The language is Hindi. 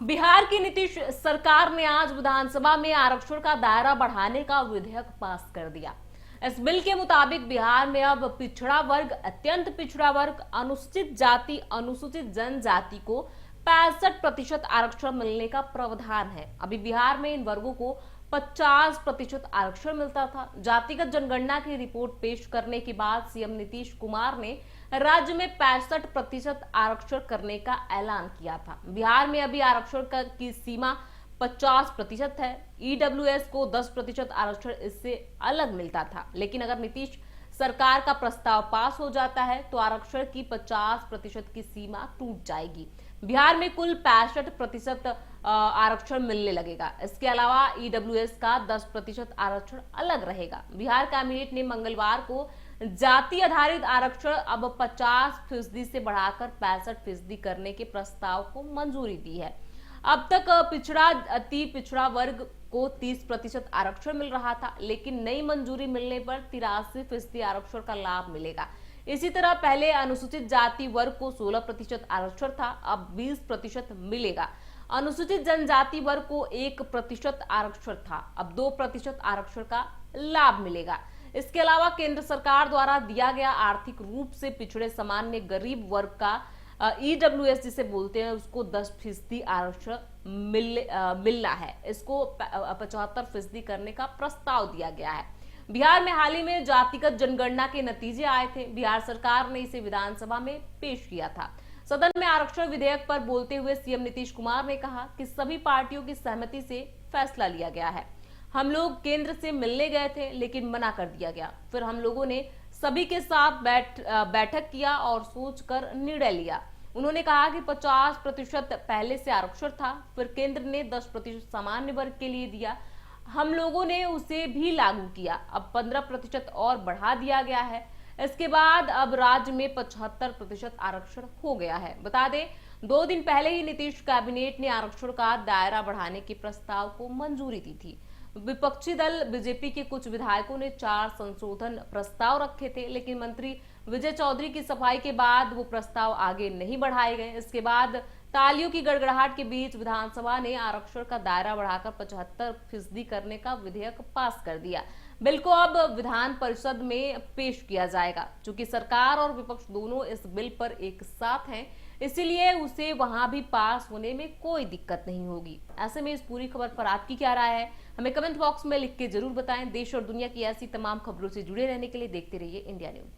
बिहार की नीतीश सरकार ने आज विधानसभा में आरक्षण का दायरा बढ़ाने का विधेयक पास कर दिया। इस बिल के मुताबिक बिहार में अब पिछड़ा वर्ग, अत्यंत पिछड़ा वर्ग, अनुसूचित जाति, अनुसूचित जनजाति को 65% आरक्षण मिलने का प्रावधान है। अभी बिहार में इन वर्गों को 50% आरक्षण मिलता था। जातिगत जनगणना की रिपोर्ट पेश करने के बाद सीएम नीतीश कुमार ने राज्य में 65% आरक्षण करने का ऐलान किया था। बिहार में अभी आरक्षण की सीमा 50% है। ईडब्ल्यूएस को 10% आरक्षण इससे अलग मिलता था, लेकिन अगर नीतीश सरकार का प्रस्ताव पास हो जाता है तो आरक्षण की 50% की सीमा टूट जाएगी। बिहार में कुल 65% आरक्षण मिलने लगेगा। इसके अलावा ईडब्ल्यूएस का 10% आरक्षण अलग रहेगा। बिहार कैबिनेट ने मंगलवार को जाति आधारित आरक्षण अब 50% से बढ़ाकर 65% करने के प्रस्ताव को मंजूरी दी है। अब तक पिछड़ा, अति पिछड़ा वर्ग को 30% आरक्षण मिल रहा था, लेकिन नई मंजूरी मिलने पर 83% आरक्षण का लाभ मिलेगा। इसी तरह पहले अनुसूचित जाति वर्ग को 16% आरक्षण था, अब 20% मिलेगा। अनुसूचित जनजाति वर्ग को 1% आरक्षण था, अब 2% आरक्षण का लाभ मिलेगा। इसके अलावा केंद्र सरकार द्वारा दिया गया आर्थिक रूप से पिछड़े सामान्य गरीब वर्ग का ईडब्ल्यूएस जिसे बोलते हैं उसको 10% आरक्षण मिलना है। इसको 75% करने का प्रस्ताव दिया गया है। बिहार में हाल ही में जातिगत जनगणना के नतीजे आए थे। बिहार सरकार ने इसे विधानसभा में पेश किया था। सदन में आरक्षण विधेयक पर बोलते हुए सीएम नीतीश कुमार ने कहा कि सभी पार्टियों की सहमति से फैसला लिया गया है। हम लोग केंद्र से मिलने गए थे, लेकिन मना कर दिया गया। फिर हम लोगों ने सभी के साथ बैठक किया और सोचकर निर्णय लिया। उन्होंने कहा कि 50% पहले से आरक्षण था, फिर केंद्र ने 10% सामान्य वर्ग के लिए दिया, हम लोगों ने उसे भी लागू किया। अब 15% और बढ़ा दिया गया है। इसके बाद अब राज्य में 75% आरक्षण हो गया है। बता दें, 2 दिन पहले ही नीतीश कैबिनेट ने आरक्षण का दायरा बढ़ाने के प्रस्ताव को मंजूरी दी थी। विपक्षी दल बीजेपी के कुछ विधायकों ने 4 संशोधन प्रस्ताव रखे थे, लेकिन मंत्री विजय चौधरी की सफाई के बाद वो प्रस्ताव आगे नहीं बढ़ाए गए। इसके बाद तालियों की गड़गड़ाहट के बीच विधानसभा ने आरक्षण का दायरा बढ़ाकर 75% करने का विधेयक पास कर दिया। बिल को अब विधान परिषद में पेश किया जाएगा। चूंकि सरकार और विपक्ष दोनों इस बिल पर एक साथ हैं, इसीलिए उसे वहां भी पास होने में कोई दिक्कत नहीं होगी। ऐसे में इस पूरी खबर पर आपकी क्या राय है, हमें कमेंट बॉक्स में लिख के जरूर बताएं। देश और दुनिया की ऐसी तमाम खबरों से जुड़े रहने के लिए देखते रहिए इंडिया न्यूज।